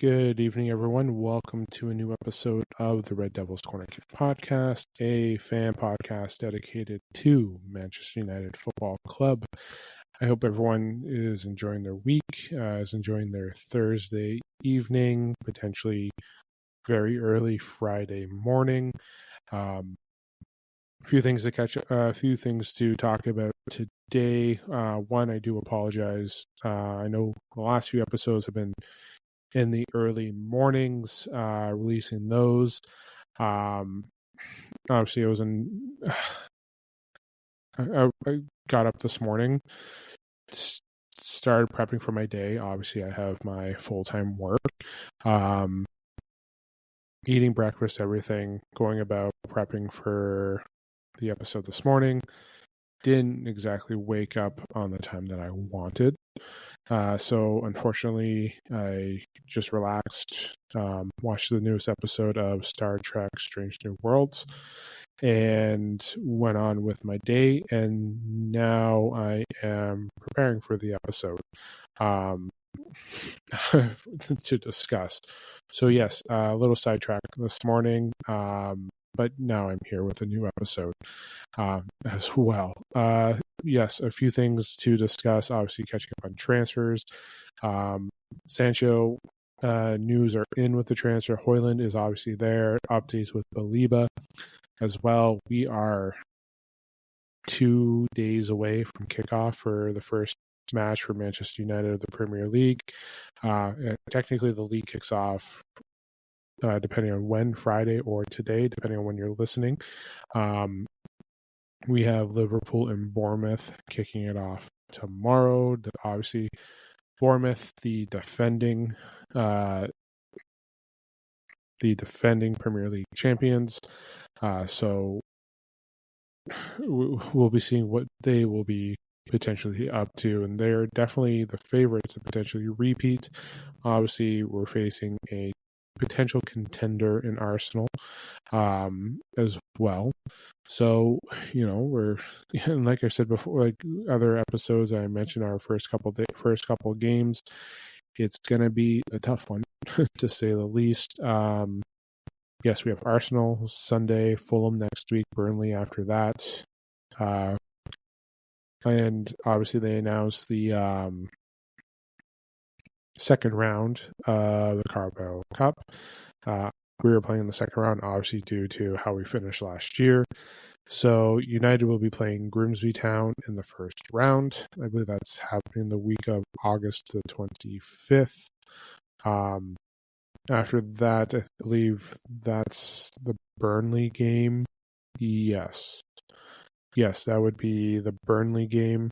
Good evening, everyone. Welcome to a new episode of the Red Devils Corner Kick podcast, a fan podcast dedicated to Manchester United Football Club. I hope everyone is enjoying their week, is enjoying their Thursday evening, potentially very early Friday morning. A few things to talk about today. One, I do apologize. I know the last few episodes have been in the early mornings, releasing those. Obviously, I got up this morning, started prepping for my day. Obviously, I have my full-time work, eating breakfast, everything, going about prepping for the episode this morning. Didn't exactly wake up on the time that I wanted. So unfortunately, I just relaxed, watched the newest episode of Star Trek Strange New Worlds, and went on with my day. And now I am preparing for the episode to discuss. So yes, a little sidetrack this morning. But now I'm here with a new episode as well. Yes, a few things to discuss. Obviously, catching up on transfers. Sancho news are in with the transfer. Hojlund is obviously there. Updates with Baleba as well. We are 2 days away from kickoff for the first match for Manchester United of the Premier League. Technically, the league kicks off depending on when, Friday or today, depending on when you're listening. We have Liverpool and Bournemouth kicking it off tomorrow. Obviously, Bournemouth, the defending Premier League champions. So we'll be seeing what they will be potentially up to, and they're definitely the favorites to potentially repeat. Obviously, we're facing a potential contender in Arsenal as well. So, we're, and like I said before, like other episodes I mentioned, our first couple games, it's going to be a tough one to say the least. Yes, we have Arsenal Sunday, Fulham next week, Burnley after that. And obviously they announced the second round of the Carabao Cup. We were playing in the second round, obviously due to how we finished last year. So United will be playing Grimsby Town in the first round. I believe that's happening the week of August the 25th. After that, I believe that's the Burnley game. Yes, that would be the Burnley game.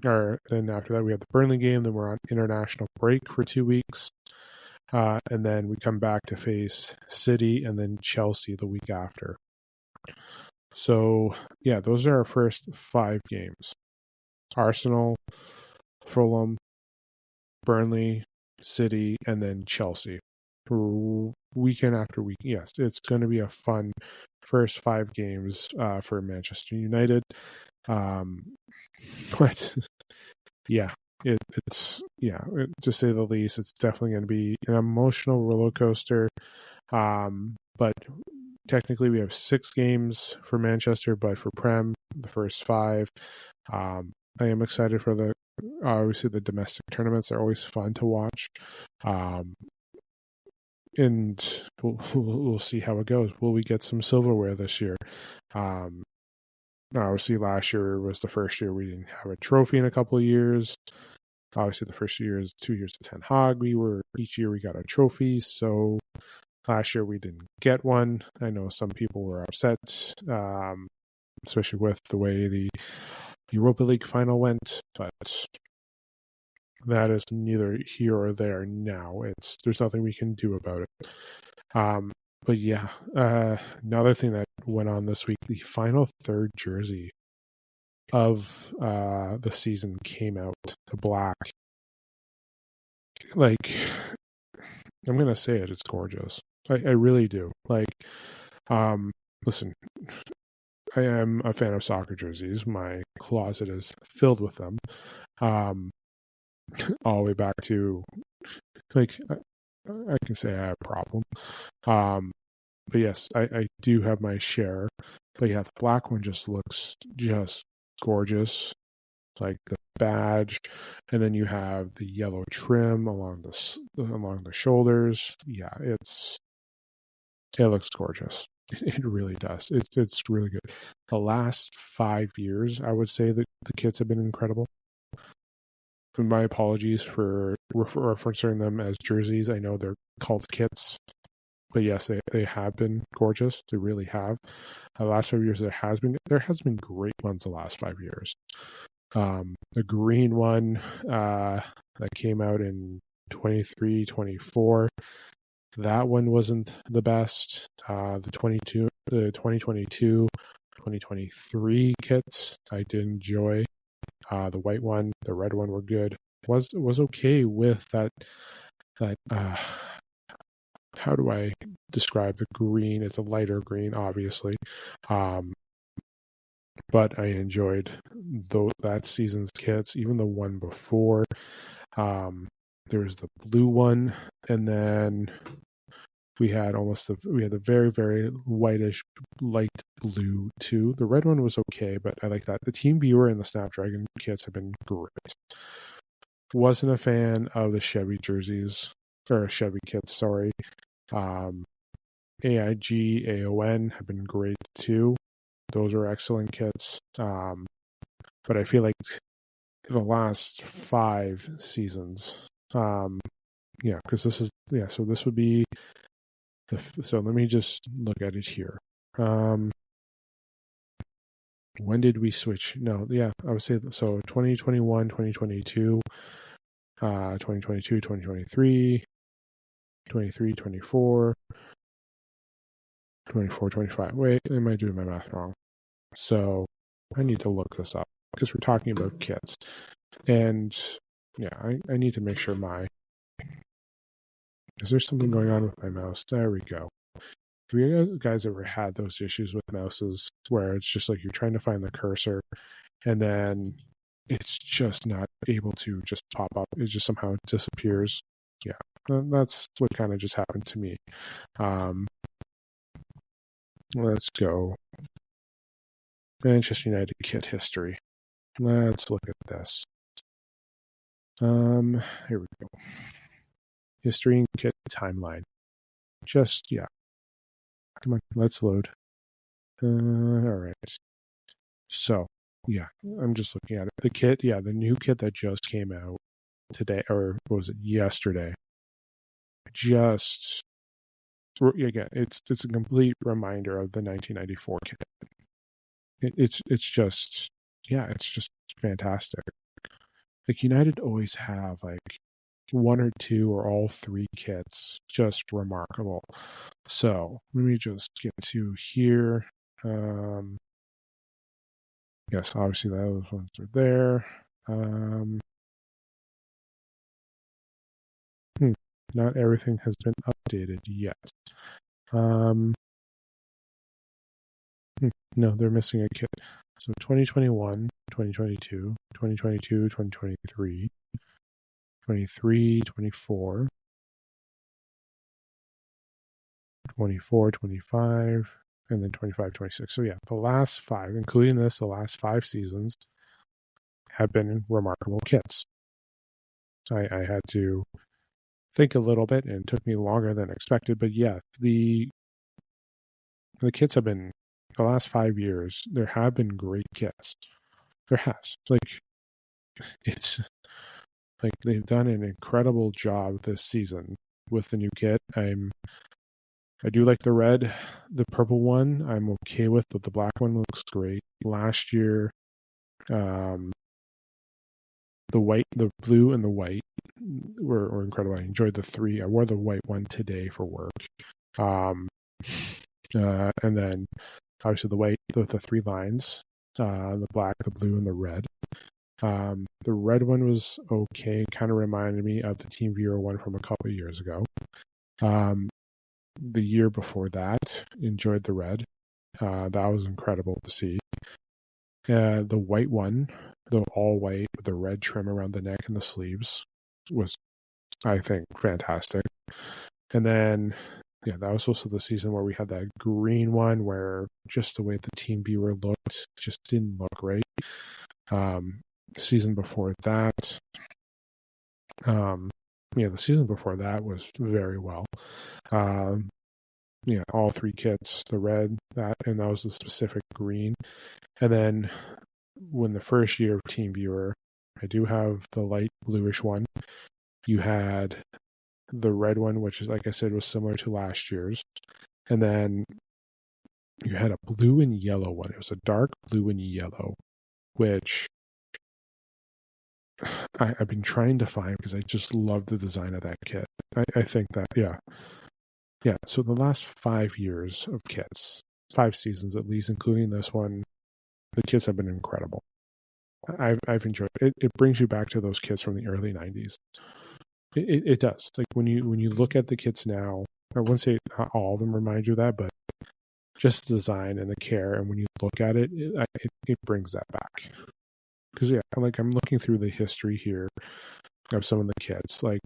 Or then after that, we have the Burnley game. Then we're on international break for 2 weeks. And then we come back to face City and then Chelsea the week after. So, yeah, those are our first 5 games. Arsenal, Fulham, Burnley, City, and then Chelsea. Weekend after week. Yes, it's going to be a fun first 5 games for Manchester United. But yeah, to say the least, it's definitely going to be an emotional roller coaster. But technically, we have 6 games for Manchester, but for Prem, the first 5. I am excited for obviously the domestic tournaments are always fun to watch. And we'll see how it goes. Will we get some silverware this year? Obviously, last year was the first year we didn't have a trophy in a couple of years. Obviously, the first year is 2 years to Ten Hag. Each year we got a trophy. So last year we didn't get one. I know some people were upset, especially with the way the Europa League final went. But that is neither here or there now. There's nothing we can do about it. But yeah, another thing that went on this week, the final third jersey of the season came out, the black. Like, I'm going to say it, it's gorgeous. I really do. Like, listen, I am a fan of soccer jerseys. My closet is filled with them. All the way back to, like, I can say I have a problem. But yes, I do have my share. But yeah, the black one just looks just gorgeous, like the badge, and then you have the yellow trim along the shoulders. Yeah, it looks gorgeous. It really does. It's really good. The last 5 years, I would say that the kits have been incredible. My apologies for referencing them as jerseys. I know they're called kits, but yes, they have been gorgeous. They really have. The last 5 years, there has been great ones the last 5 years. The green one that came out in 23, 24. That one wasn't the best. The 2022, 2023 kits I did enjoy. The white one, the red one were good. Was okay with that. How do I describe the green? It's a lighter green, obviously. But I enjoyed that season's kits, even the one before. There was the blue one, and then we had the very, very whitish light blue too. The red one was okay, but I like that. The Team Viewer and the Snapdragon kits have been great. Wasn't a fan of the Chevy jerseys or Chevy kits, sorry. AIG, AON have been great too. Those are excellent kits. But I feel like the last 5 seasons, because so this would be, so let me just look at it here. When did we switch? No, yeah, I would say, so 2021, 2022, 2022, 2023, 23, 24, 24, 25. Wait, am I doing my math wrong? So I need to look this up because we're talking about kits. And yeah, I need to make sure is there something going on with my mouse? There we go. Have you guys ever had those issues with mouses where it's just like you're trying to find the cursor and then it's just not able to just pop up? It just somehow disappears. Yeah, that's what kind of just happened to me. Let's go. Manchester United kit history. Let's look at this. Here we go. History and kit timeline. Just, yeah. Come on, let's load. All right. So, yeah, I'm just looking at it. The kit, yeah, the new kit that just came out today, or what was it, yesterday? Just, again, it's a complete reminder of the 1994 kit. It's just, yeah, it's just fantastic. Like, United always have like one or two or all 3 kits, just remarkable. So let me just get to here. Yes, obviously those ones are there. Not everything has been updated yet. No, they're missing a kit. So 2021, 2022, 2022, 2023, 23, 24, 24, 25, and then 25, 26. So yeah, the last 5, including the last 5 seasons have been remarkable kits. I had to think a little bit, and it took me longer than expected. But yeah, the kits have been, the last 5 years, there have been great kits. There has. It's like they've done an incredible job this season with the new kit. I do like the red. The purple one I'm okay with, but the black one looks great. Last year, the blue and the white were incredible. I enjoyed the 3. I wore the white one today for work. And then obviously the white with the 3 lines, the black, the blue, and the red. The red one was okay. Kind of reminded me of the Team Viewer one from a couple of years ago. The year before that, enjoyed the red. That was incredible to see. The white one, the all white with the red trim around the neck and the sleeves, was, I think, fantastic. And then, yeah, that was also the season where we had that green one where just the way the team viewer looked just didn't look right. Season before that, the season before that was very well. All three kits, the red, and that was the specific green. And then when the first year of TeamViewer, I do have the light bluish one. You had the red one, which is, like I said, was similar to last year's. And then you had a blue and yellow one. It was a dark blue and yellow, which I've been trying to find because I just love the design of that kit. I think that, yeah. So the last 5 years of kits, 5 seasons at least, including this one, the kits have been incredible. I've enjoyed it. It brings you back to those kits from the early 90s. It does. Like when you look at the kits now, I wouldn't say all of them remind you of that, but just the design and the care, and when you look at it, it brings that back. Because I'm looking through the history here of some of the kits. Like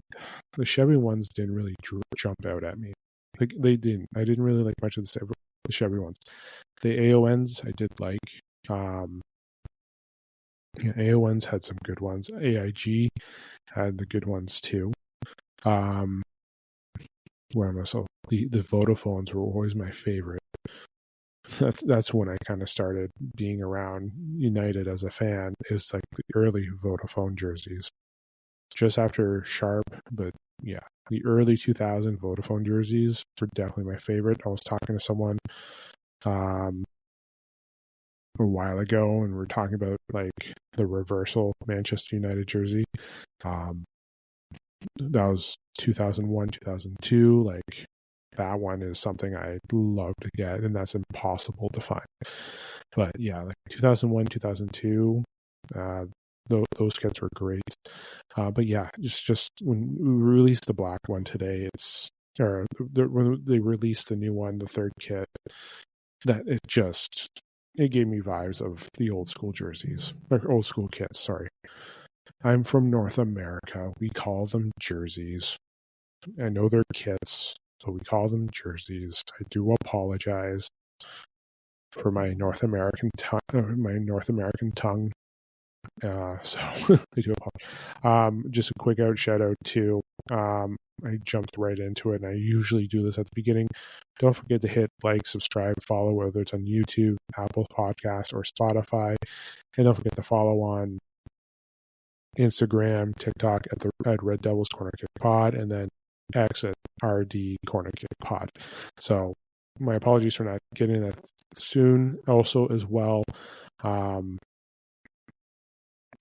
the Chevy ones didn't really jump out at me. Like they didn't. I didn't really like much of the Chevy ones. The AONs I did like. AONs had some good ones. AIG had the good ones too. Where am I? So the Vodaphones were always my favorite. That's when I kind of started being around United as a fan. Is like the early Vodafone jerseys, just after Sharp, but yeah, the early 2000 Vodafone jerseys were definitely my favorite. I was talking to someone a while ago, and we're talking about like the reversal Manchester United jersey. That was 2001, 2002. Like that one is something I'd love to get, and that's impossible to find. But yeah, like 2001, 2002, those kits were great. But yeah, just when we released the black one today, when they released the new one, the third kit, that it gave me vibes of the old school jerseys, or old school kits. Sorry, I'm from North America. We call them jerseys. I know they're kits, so we call them jerseys. I do apologize for my North American tongue. So I do apologize. Just a quick shout out to I jumped right into it, and I usually do this at the beginning. Don't forget to hit like, subscribe, follow, whether it's on YouTube, Apple Podcasts, or Spotify, and don't forget to follow on Instagram, TikTok at Red Devils Corner Kick Pod, and then X at RD Corner Kick Pod. So my apologies for not getting that soon. Also, as well,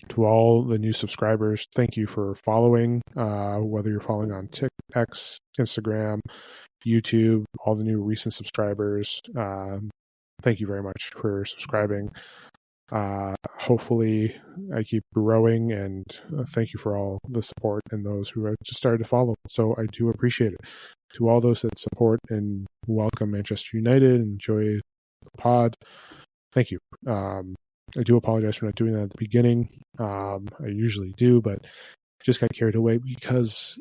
to all the new subscribers, thank you for following. Whether you're following on X, Instagram, YouTube, all the new recent subscribers, thank you very much for subscribing. Hopefully I keep growing, and thank you for all the support and those who have just started to follow. So I do appreciate it. To all those that support and welcome Manchester United, enjoy the pod, thank you. I do apologize for not doing that at the beginning. I usually do, but just got carried away because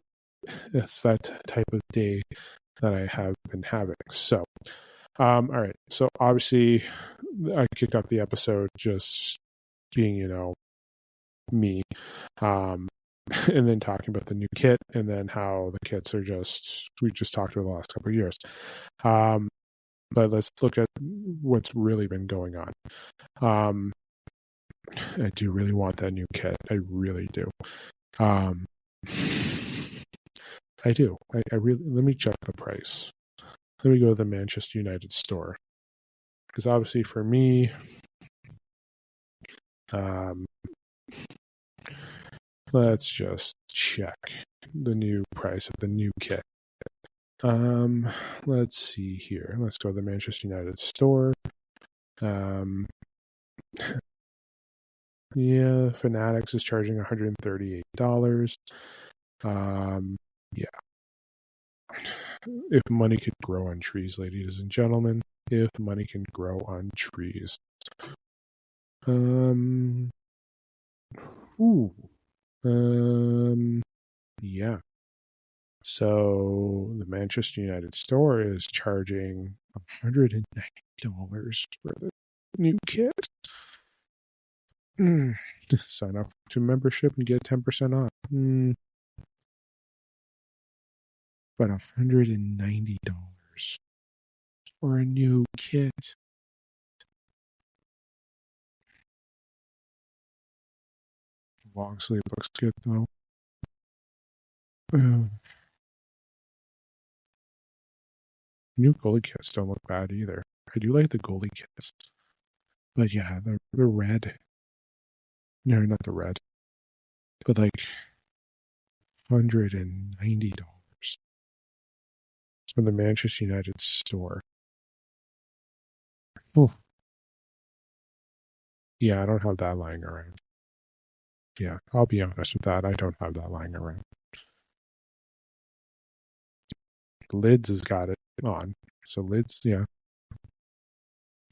it's that type of day that I have been having. So, all right. So obviously I kicked off the episode just being, me, and then talking about the new kit, and then how the kits are we just talked about the last couple of years. But let's look at what's really been going on. I do really want that new kit. I really do. I do. I really, let me check the price. Let me go to the Manchester United store. Because obviously for me, let's just check the new price of the new kit. Let's see here. Let's go to the Manchester United store. Yeah, Fanatics is charging $138. Yeah. If money could grow on trees, ladies and gentlemen, if money can grow on trees. Yeah. So the Manchester United store is charging $190 for the new kit. Sign up to membership and get 10% off. But $190 for a new kit. Long sleeve looks good though. New goalie kits don't look bad either. I do like the goalie kits. But yeah, the red. No, not the red. But like $190 from the Manchester United store. Oh. Yeah, I don't have that lying around. Yeah, I'll be honest with that. I don't have that lying around. Lids has got it on. So Lids, yeah.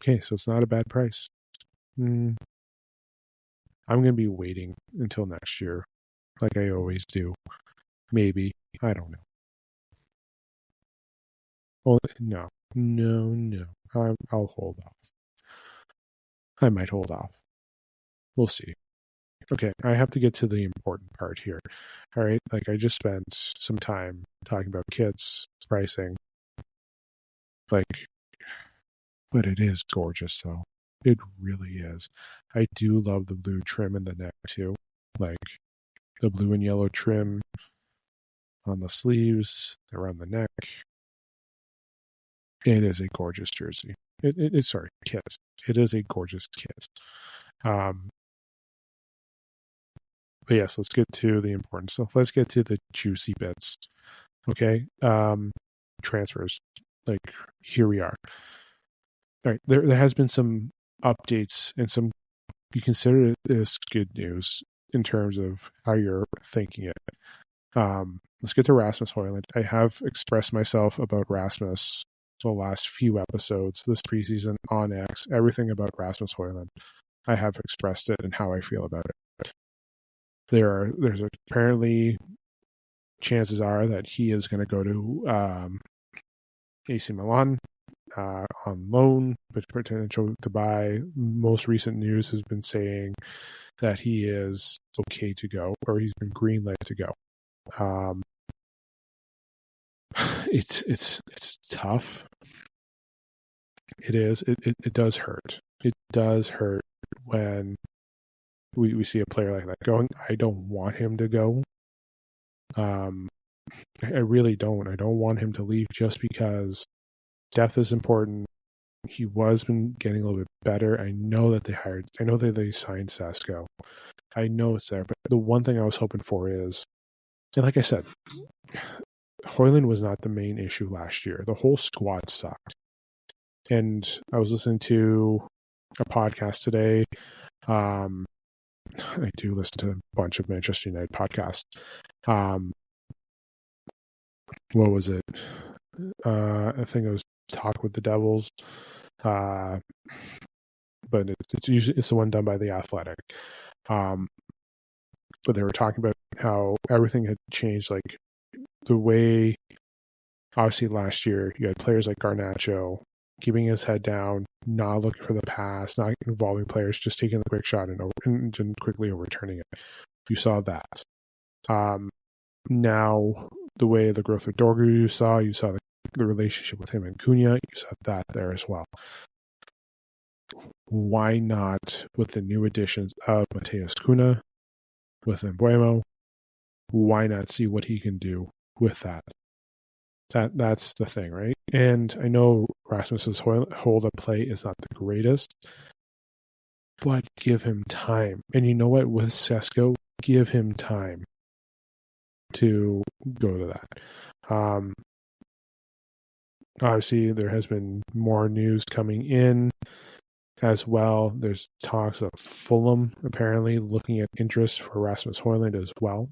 Okay, so it's not a bad price. I'm going to be waiting until next year, like I always do. Maybe. I don't know. Well, no. I'll hold off. I might hold off. We'll see. Okay, I have to get to the important part here. All right, like I just spent some time talking about kits, pricing. Like, but it is gorgeous though. It really is. I do love the blue trim in the neck too. Like the blue and yellow trim on the sleeves, around the neck. It is a gorgeous jersey. It's kit. It is a gorgeous kit. But yes, let's get to the important stuff. Let's get to the juicy bits. Okay. Transfers. Like here we are. All right. There has been some updates and some, you consider this good news in terms of how you're thinking it. Let's get to Rasmus Hojlund. I have expressed myself about Rasmus the last few episodes this preseason on X. Everything about Rasmus Hojlund, I have expressed it and how I feel about it. There's apparently chances are that he is going to go to AC Milan on loan, but potential to buy. Most recent news has been saying that he is okay to go, or he's been greenlit to go. It's tough. It is. It does hurt. It does hurt when we see a player like that going. I don't want him to go. I really don't. I don't want him to leave just because depth is important. He was been getting a little bit better. I know that they signed Sesko. I know it's there, but the one thing I was hoping for is, and like I said, Hojlund was not the main issue last year. The whole squad sucked. And I was listening to a podcast today. I do listen to a bunch of Manchester United podcasts. What was it? I think it was Talk with the Devils. But it's the one done by The Athletic. But they were talking about how everything had changed, like the way, obviously last year you had players like Garnacho keeping his head down, not looking for the pass, not involving players, just taking the quick shot and quickly overturning it. You saw that. Now, the way the growth of Dorgu you saw the relationship with him and Cunha, you saw that there as well. Why not, with the new additions of Mateus Cunha, with Embuemo, why not see what he can do with that? That's the thing, right? And I know Rasmus's hold-up play is not the greatest, but give him time. And you know what? With Sesko, give him time to go to that. Obviously, there has been more news coming in as well. There's talks of Fulham apparently looking at interest for Rasmus Hojlund as well.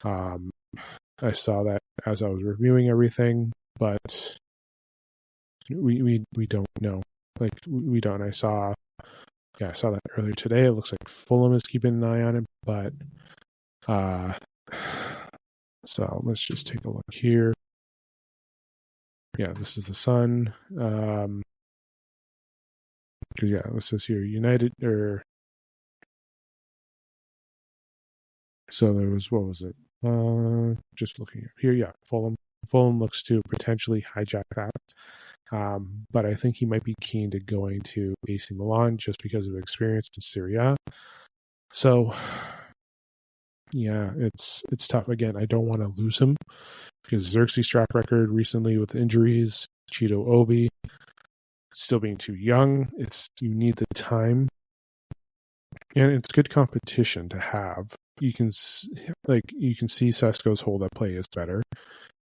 I saw that as I was reviewing everything, but we don't know. Like we don't. I saw that earlier today. It looks like Fulham is keeping an eye on it, but So let's just take a look here. Yeah, this is the Sun. Yeah, this is here United so there was, what was it? Just looking up here. Yeah, Fulham. Fulham looks to potentially hijack that. But I think he might be keen to going to AC Milan just because of experience in Serie A. So, yeah, it's tough. Again, I don't want to lose him because Xerxes' track record recently with injuries, Cheeto Obi, still being too young. You need the time, and it's good competition to have. You can see Sesko's hold up play is better.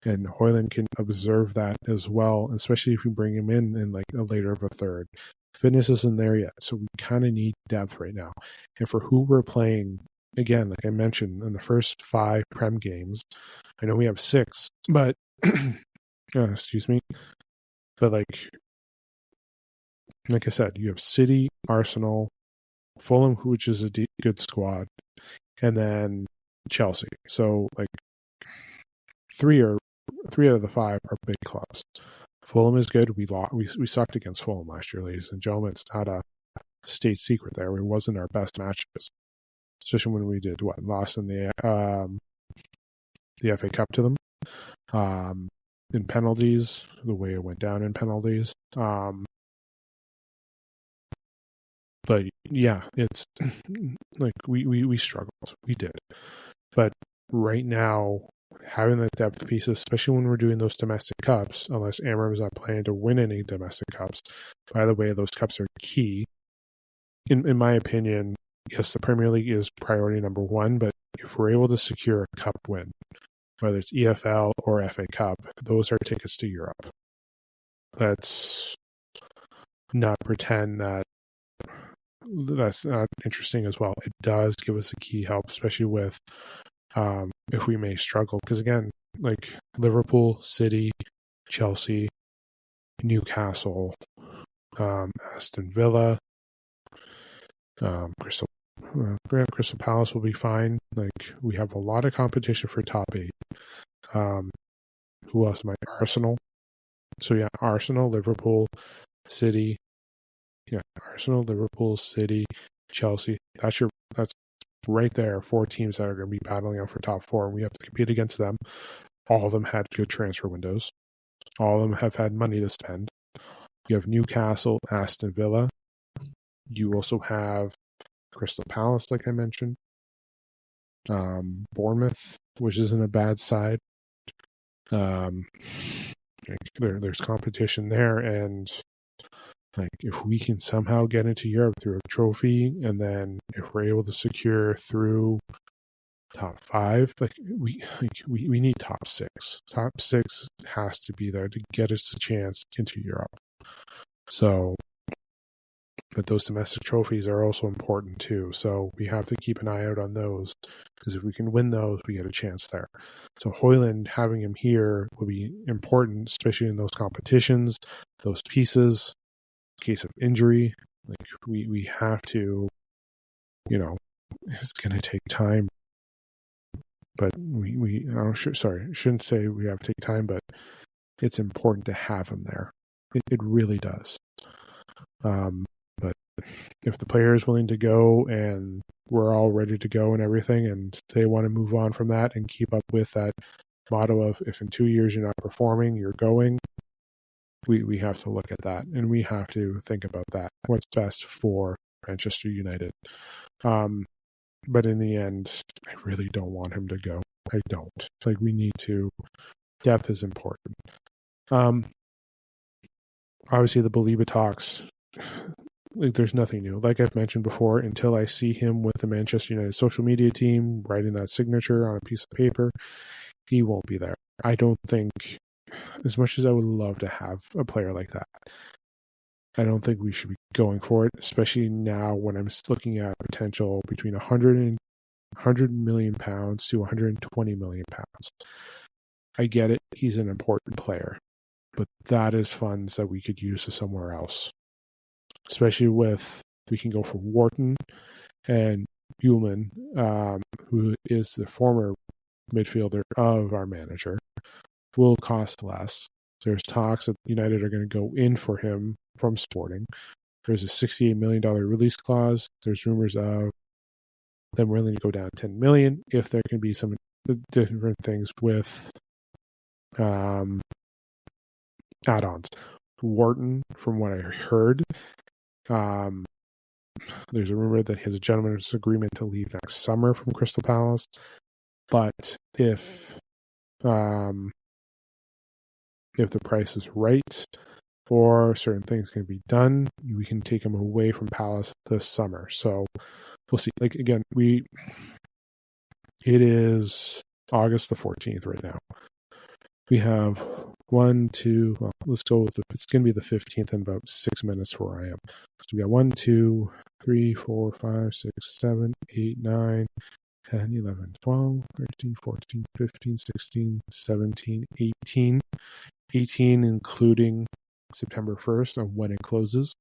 And Hojlund can observe that as well, especially if you bring him in like a later of a third. Fitness isn't there yet, so we kind of need depth right now. And for who we're playing, again, like I mentioned, in the first 5 Prem games, I know we have 6, but excuse me, but like I said, you have City, Arsenal, Fulham, which is a good squad, and then Chelsea. So like 3 out of the 5 are big clubs. Fulham is good. We sucked against Fulham last year, ladies and gentlemen. It's not a state secret there. It wasn't our best matches, especially when we did lost in the FA Cup to them in penalties. The way it went down in penalties. But yeah, it's like we struggled. We did, but right now, having the depth pieces, especially when we're doing those domestic cups, unless Amram is not planning to win any domestic cups. By the way, those cups are key. In my opinion, yes, the Premier League is priority number 1, but if we're able to secure a cup win, whether it's EFL or FA Cup, those are tickets to Europe. Let's not pretend that that's not interesting as well. It does give us a key help, especially with if we may struggle. Because again, like Liverpool, City, Chelsea, Newcastle, Aston Villa, Crystal Palace will be fine. Like we have a lot of competition for top 8. Who else am I? Arsenal. So yeah, Arsenal, Liverpool, City. Yeah, Arsenal, Liverpool, City, Chelsea. That's right there. 4 teams that are going to be battling out for top 4, and we have to compete against them. All of them had good transfer windows. All of them have had money to spend. You have Newcastle, Aston Villa. You also have Crystal Palace, like I mentioned. Bournemouth, which isn't a bad side. There's competition there, and like if we can somehow get into Europe through a trophy, and then if we're able to secure through top 5, we need top 6. Top 6 has to be there to get us a chance into Europe. So, but those domestic trophies are also important too. So we have to keep an eye out on those, because if we can win those, we get a chance there. So Hojlund, having him here will be important, especially in those competitions, those pieces. In case of injury, like we have to, it's going to take time. But shouldn't say we have to take time, but it's important to have him there. It really does. But if the player is willing to go and we're all ready to go and everything, and they want to move on from that and keep up with that motto of if in 2 years you're not performing, you're going, we have to look at that, and we have to think about that. What's best for Manchester United? But in the end, I really don't want him to go. I don't. Like, we need to. Depth is important. Obviously, the Baleba talks. Like, there's nothing new. Like I've mentioned before, until I see him with the Manchester United social media team writing that signature on a piece of paper, he won't be there. I don't think, as much as I would love to have a player like that, I don't think we should be going for it, especially now when I'm looking at potential between 100 million pounds to 120 million pounds. I get it. He's an important player, but that is funds that we could use to somewhere else, especially we can go for Wharton and Hojlund, who is the former midfielder of our manager, will cost less. There's talks that United are going to go in for him from Sporting. There's a $68 million release clause. There's rumors of them willing to go down $10 million if there can be some different things with add-ons. Wharton, from what I heard, there's a rumor that he has a gentleman's agreement to leave next summer from Crystal Palace. But if the price is right or certain things can be done, we can take him away from Palace this summer. So we'll see. Like, again, it is August the 14th right now. We have let's go with it's going to be the 15th in about 6 minutes where I am. So we got 1, 2, 3, 4, 5, 6, 7, 8, 9, 10, 11, 12, 13, 14, 15, 16, 17, 18. 18 including September 1st of when it closes.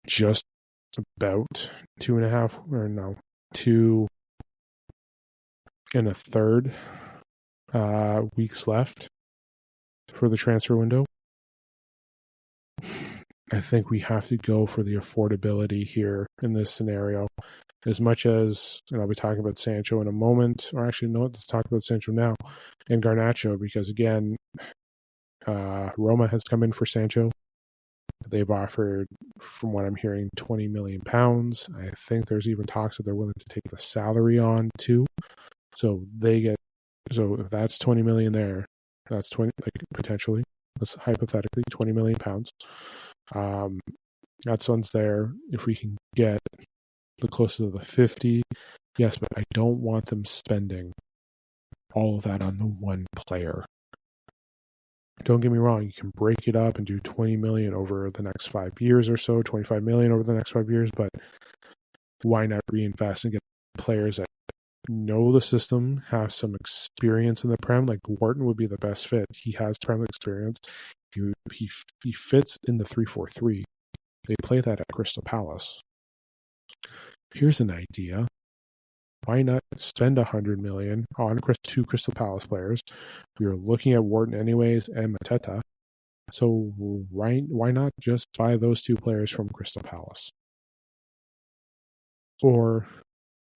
Just about 2 and a third weeks left for the transfer window. I think we have to go for the affordability here in this scenario. As much as, and I'll be talking about Sancho in a moment, or actually, no, let's talk about Sancho now, and Garnacho, because again, Roma has come in for Sancho. They've offered, from what I'm hearing, £20 million. I think there's even talks that they're willing to take the salary on too. So if that's 20 million there, that's 20, like, potentially, let's hypothetically, £20 million. That one's there. If we can get the closest to the 50, yes, but I don't want them spending all of that on the one player. Don't get me wrong, you can break it up and do 20 million over the next 5 years or so, 25 million over the next 5 years, but why not reinvest and get players that know the system, have some experience in the Prem? Like Wharton would be the best fit. He has Prem experience. He fits in the 3-4-3. They play that at Crystal Palace. Here's an idea. Why not spend 100 million on 2 Crystal Palace players? We were looking at Wharton anyways and Mateta. So why not just buy those 2 players from Crystal Palace? Or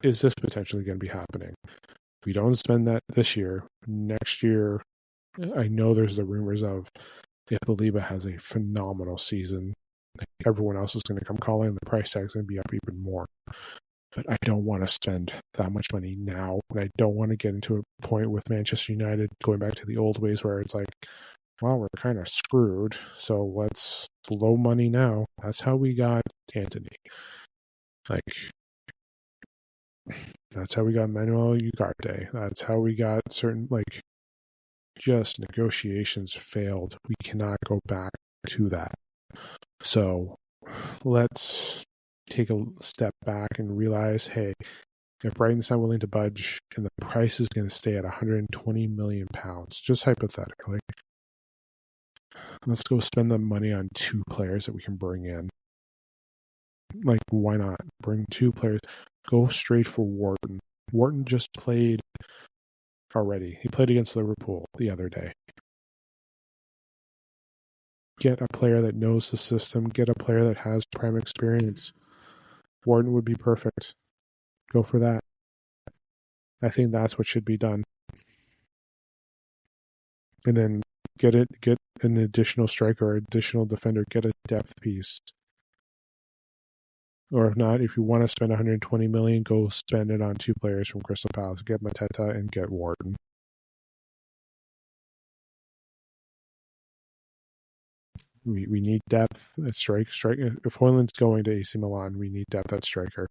is this potentially going to be happening? We don't spend that this year. Next year, I know there's the rumors of if Baleba has a phenomenal season, like everyone else is going to come calling, the price tag's going to be up even more. But I don't want to spend that much money now. And I don't want to get into a point with Manchester United going back to the old ways where it's like, well, we're kind of screwed, so let's blow money now. That's how we got Antony. Like, that's how we got Manuel Ugarte. That's how we got certain, like, just negotiations failed. We cannot go back to that. So let's take a step back and realize, hey, if Brighton's not willing to budge and the price is going to stay at £120 million, just hypothetically, let's go spend the money on 2 players that we can bring in. Like, why not? Bring 2 players. Go straight for Wharton. Wharton just played already. He played against Liverpool the other day. Get a player that knows the system. Get a player that has prime experience. Wharton would be perfect. Go for that. I think that's what should be done. And then get an additional striker or additional defender. Get a depth piece. Or if not, if you want to spend 120 million, go spend it on 2 players from Crystal Palace. Get Mateta and get Wharton. We need depth at striker. If Hojlund's going to AC Milan, we need depth at striker.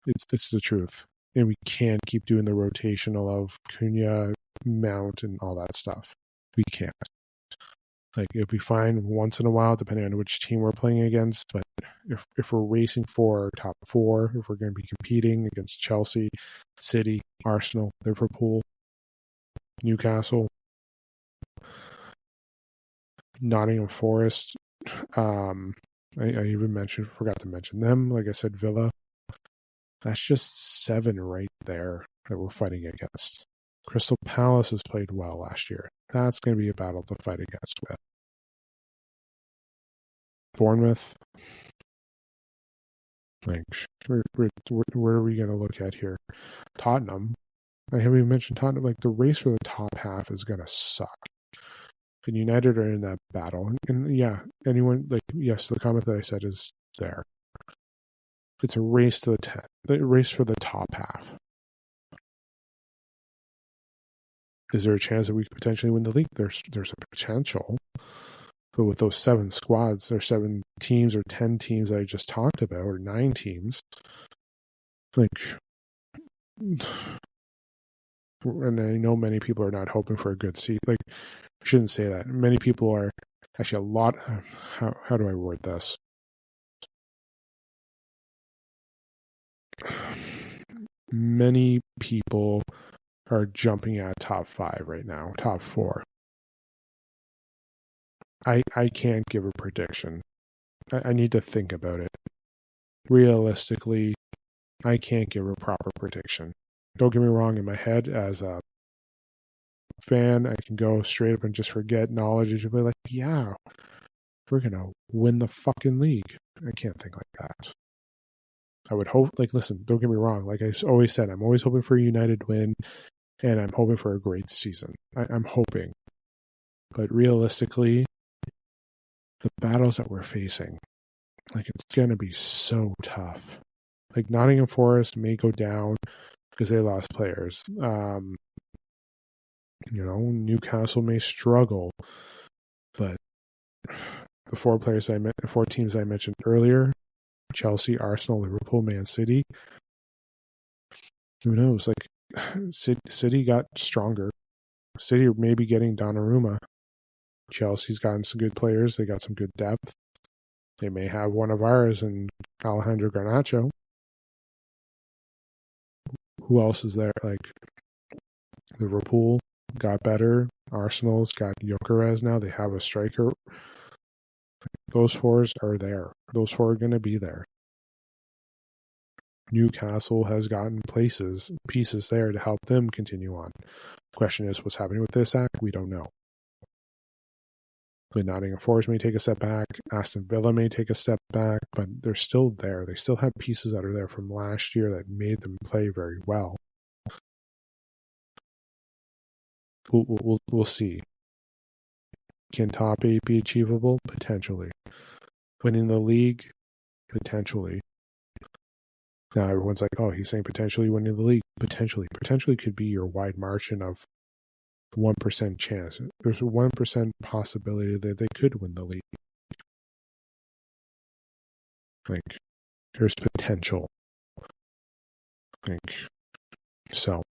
It's the truth. And we can't keep doing the rotational of Cunha, Mount, and all that stuff. We can't. Like, it'll be fine once in a while, depending on which team we're playing against. But if we're racing for top 4, if we're going to be competing against Chelsea, City, Arsenal, Liverpool, Newcastle, Nottingham Forest, I even forgot to mention them. Like I said, Villa. That's just 7 right there that we're fighting against. Crystal Palace has played well last year. That's going to be a battle to fight against with. Bournemouth, like, where are we going to look at here? Tottenham. I haven't even mentioned Tottenham. Like, the race for the top half is going to suck. And United are in that battle. And yeah, anyone, like, yes, the comment that I said is there. It's a race to the race for the top half. Is there a chance that we could potentially win the league? There's a potential. But with those 7 squads, or 7 teams, or 10 teams that I just talked about, or 9 teams, like, and I know many people are not hoping for a good seat. Like, I shouldn't say that. Many people are actually a lot. How do I word this? Many people are jumping at top 5 right now, top 4. I can't give a prediction. I need to think about it. Realistically, I can't give a proper prediction. Don't get me wrong, in my head, as a fan, I can go straight up and just forget knowledge and be like, yeah, we're going to win the fucking league. I can't think like that. I would hope, like, listen, don't get me wrong. Like I always said, I'm always hoping for a United win, and I'm hoping for a great season. I'm hoping. But realistically, the battles that we're facing, like, it's going to be so tough. Like, Nottingham Forest may go down because they lost players. Newcastle may struggle. But the 4 teams I mentioned earlier, Chelsea, Arsenal, Liverpool, Man City, who knows? Like, City got stronger. City may be getting Donnarumma. Chelsea's gotten some good players. They got some good depth. They may have one of ours in Alejandro Garnacho. Who else is there? Like, Liverpool got better. Arsenal's got Gyökeres now. They have a striker. Those 4s are there. Those 4 are going to be there. Newcastle has gotten pieces there to help them continue on. Question is, what's happening with this act? We don't know. But Nottingham Forest may take a step back. Aston Villa may take a step back, but they're still there. They still have pieces that are there from last year that made them play very well. We'll see. Can top 8 be achievable? Potentially. Winning the league? Potentially. Now everyone's like, oh, he's saying potentially winning the league. Potentially. Potentially could be your wide margin of 1% chance. There's a 1% possibility that they could win the league. Like, there's potential. Like, so.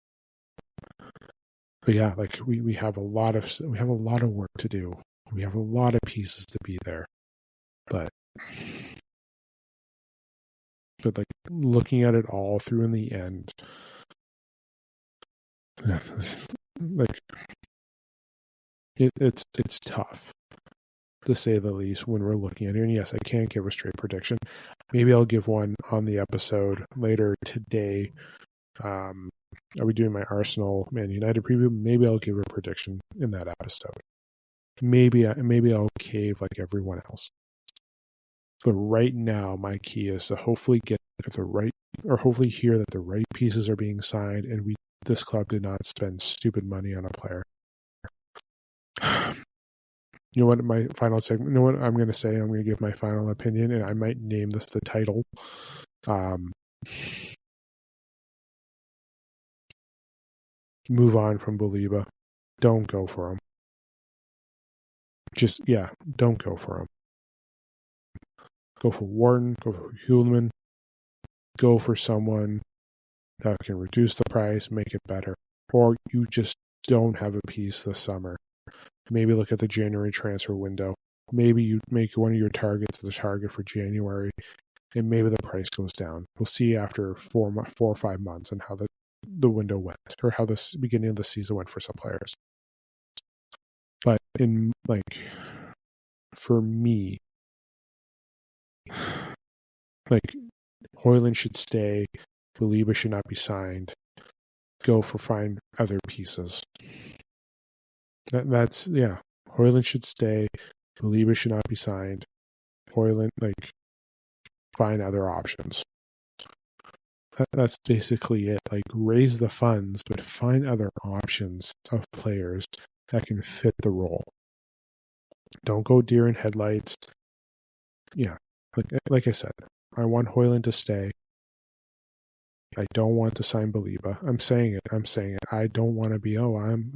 But yeah, like, we have a lot of work to do. We have a lot of pieces to be there. But like, looking at it all through in the end, like, it's tough, to say the least, when we're looking at it. And yes, I can't give a straight prediction. Maybe I'll give one on the episode later today. Are we doing my Arsenal Man United preview? Maybe I'll give a prediction in that episode. Maybe I'll cave like everyone else. But right now, my key is to hopefully get hopefully hear that the right pieces are being signed, and this club did not spend stupid money on a player. You know what? My final segment. You know what I'm going to say? I'm going to give my final opinion, and I might name this the title. Move on from Baleba. Don't go for him. Don't go for him. Go for Wharton. Go for Hojlund. Go for someone that can reduce the price, make it better. Or you just don't have a piece this summer. Maybe look at the January transfer window. Maybe you make one of your targets the target for January, and maybe the price goes down. We'll see after 4 or 5 months and how the window went, or how the beginning of the season went for some players. But for me, like, Hojlund should stay. Baleba should not be signed. Go for find other pieces. That's Hojlund should stay. Baleba should not be signed. Hojlund, find other options. That's basically it. Raise the funds, but find other options of players that can fit the role. Don't go deer in headlights. Yeah, like I said, I want Hojlund to stay. I don't want to sign Baleba. I'm saying it. I don't want to be. I'm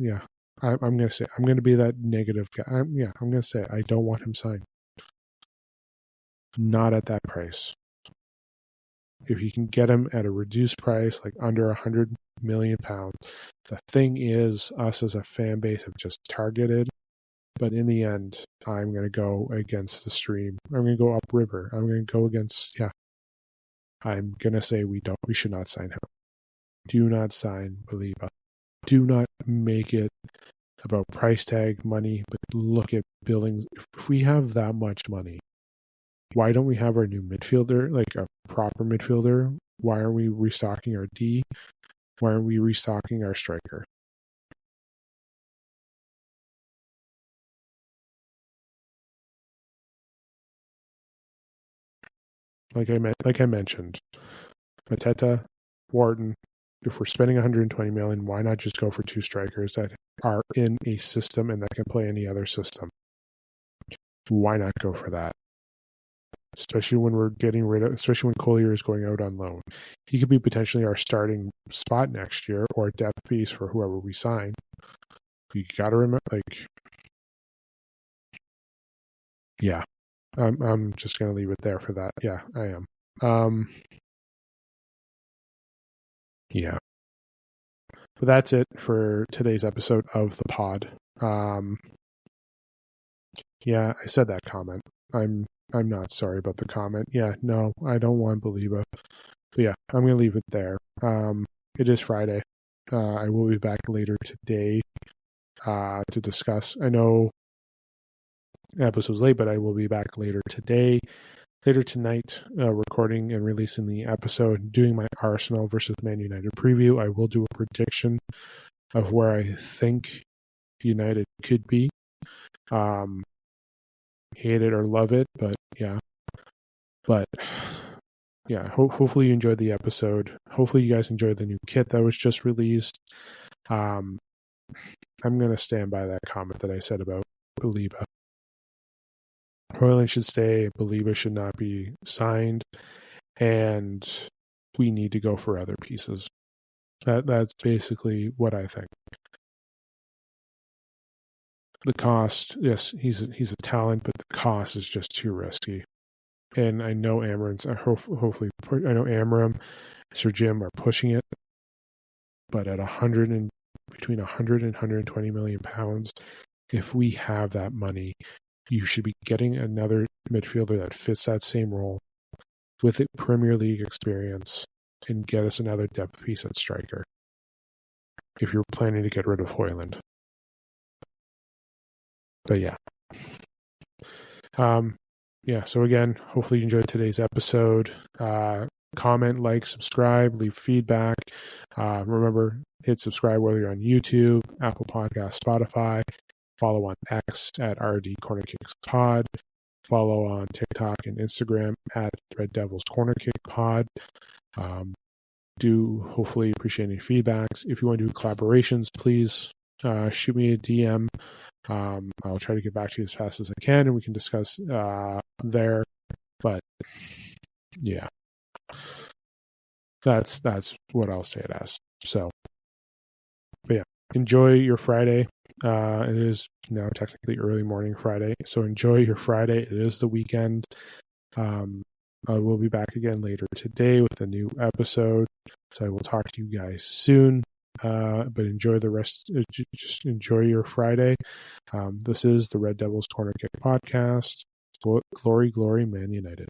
gonna say I'm gonna be that negative guy. I'm gonna say it. I don't want him signed. Not at that price. If you can get him at a reduced price, under £100 million, the thing is, us as a fan base have just targeted. But in the end, I'm going to go against the stream. I'm going to go upriver. I'm going to go against. I'm going to say we should not sign him. Do not sign Baleba. Do not make it about price tag money, but look at buildings. If we have that much money, why don't we have our new midfielder, a proper midfielder? Why aren't we restocking our D? Why aren't we restocking our striker? Like I mentioned, Mateta, Wharton. If we're spending 120 million, why not just go for two strikers that are in a system and that can play any other system? Why not go for that? Especially when especially when Collier is going out on loan. He could be potentially our starting spot next year or depth piece for whoever we sign. You got to remember, I'm just going to leave it there for that. Yeah, I am. But that's it for today's episode of the pod. I said that comment. I'm not sorry about the comment. No, I don't want Baleba. But I'm going to leave it there. It is Friday. I will be back later today to discuss. I know the episode's late, but I will be back later tonight, recording and releasing the episode, doing my Arsenal versus Man United preview. I will do a prediction of where I think United could be. Hate it or love it, but hopefully you enjoyed the episode. Hopefully you guys enjoyed the new kit that was just released. I'm going to stand by that comment that I said about Baleba. Hojlund should stay. Baleba should not be signed, and we need to go for other pieces. That's basically what I think. The cost, yes, he's a talent, but the cost is just too risky. And I know Amram, Sir Jim are pushing it, but at between 100 and 120 million pounds, if we have that money, you should be getting another midfielder that fits that same role with a Premier League experience and get us another depth piece at striker if you're planning to get rid of Hojlund. But so again, hopefully you enjoyed today's episode. Comment, like, subscribe, leave feedback. Remember, hit subscribe whether you're on YouTube, Apple Podcasts, Spotify. Follow on X at RD Corner Kicks Pod. Follow on TikTok and Instagram at Red Devils Corner Kick Pod. Do hopefully appreciate any feedbacks. If you want to do collaborations, please shoot me a DM. I'll try to get back to you as fast as I can, and we can discuss there. But that's what I'll say it as. So, but enjoy your Friday. It is now technically early morning Friday, so enjoy your Friday. It is the weekend. I will be back again later today with a new episode, so I will talk to you guys soon. But enjoy the rest. Just enjoy your Friday. This is the Red Devils Corner Kick Podcast. Glory, glory, Man United.